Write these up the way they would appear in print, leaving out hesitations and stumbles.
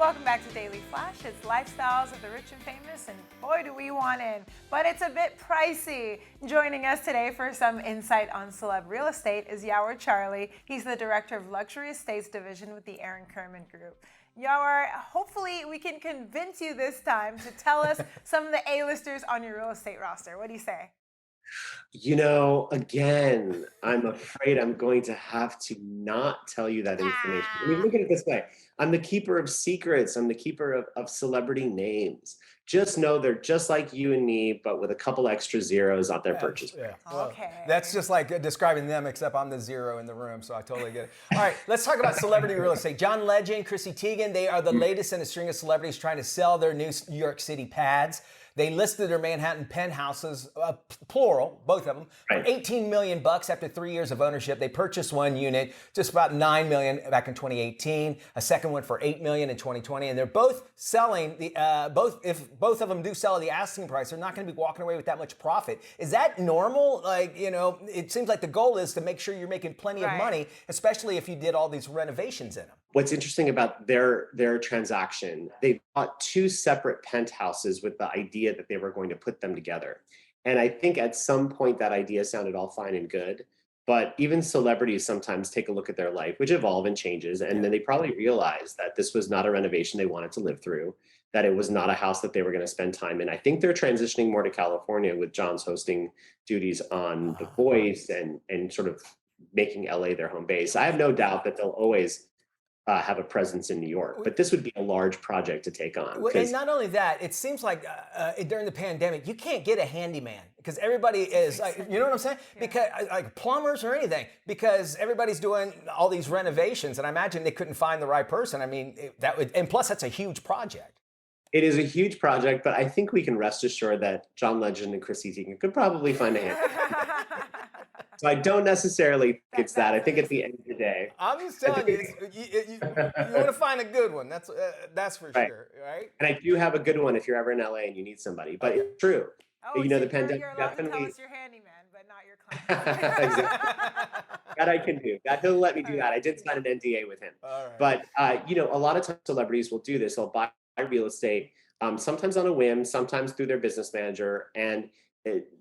Welcome back to Daily Flash. It's lifestyles of the rich and famous, and boy, do we want in. But it's a bit pricey. Joining us today for some insight on celeb real estate is Yawar Charlie. He's the director of Luxury Estates Division with the Aaron Kerman Group. Yawar, hopefully we can convince you this time to tell us some of the A-listers on your real estate roster. What do you say? Again, I'm afraid I'm going to have to not tell you that information. I mean, Ah, look at it this way. I'm the keeper of secrets. I'm the keeper of celebrity names. Just know they're just like you and me, but with a couple extra zeros on their purchase price. Yeah. Well, that's okay. just like describing them, except I'm the zero in the room, so I totally get it. All right, let's talk about celebrity real estate. John Legend, Chrissy Teigen, they are the latest in a string of celebrities trying to sell their New York City pads. They listed their Manhattan penthouses, plural, both of them, for Right. 18 million bucks after 3 years of ownership. They purchased one unit, just about 9 million back in 2018, a second one for 8 million in 2020, and they're both selling if both of them do sell at the asking price, they're not going to be walking away with that much profit. Is that normal? Like, it seems like the goal is to make sure you're making plenty of Right. money, especially if you did all these renovations in them. What's interesting about their transaction, they bought two separate penthouses with the idea that they were going to put them together. And I think at some point that idea sounded all fine and good. But even celebrities sometimes take a look at their life, which evolve and changes. And then they probably realize that this was not a renovation they wanted to live through, that it was not a house that they were going to spend time in. I think they're transitioning more to California with John's hosting duties on The Voice and sort of making LA their home base. I have no doubt that they'll always have a presence in New York, but this would be a large project to take on. Well, and not only that, it seems like during the pandemic, you can't get a handyman because everybody is, like, you know what I'm saying? Because like plumbers or anything, because everybody's doing all these renovations, and I imagine they couldn't find the right person. I mean, and plus that's a huge project. It is a huge project, but I think we can rest assured that John Legend and Chrissy Teigen could probably find a hand. So I don't necessarily think it's that. I think at the end of the day, I'm just telling you, you want to find a good one. That's for right. sure, right? And I do have a good one if you're ever in LA and you need somebody. But it's true. Oh, The so pandemic you're allowed to tell definitely. us your handyman, but not your client. Exactly. That I can do. That he'll let me do that. I did sign an NDA with him. All right. But a lot of times celebrities will do this. They'll buy real estate, sometimes on a whim, sometimes through their business manager, and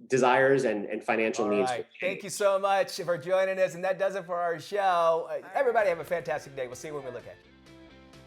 desires and financial All needs. right. Thank you so much for joining us, and that does it for our show. Everybody have a fantastic day. We'll see you when we look at you.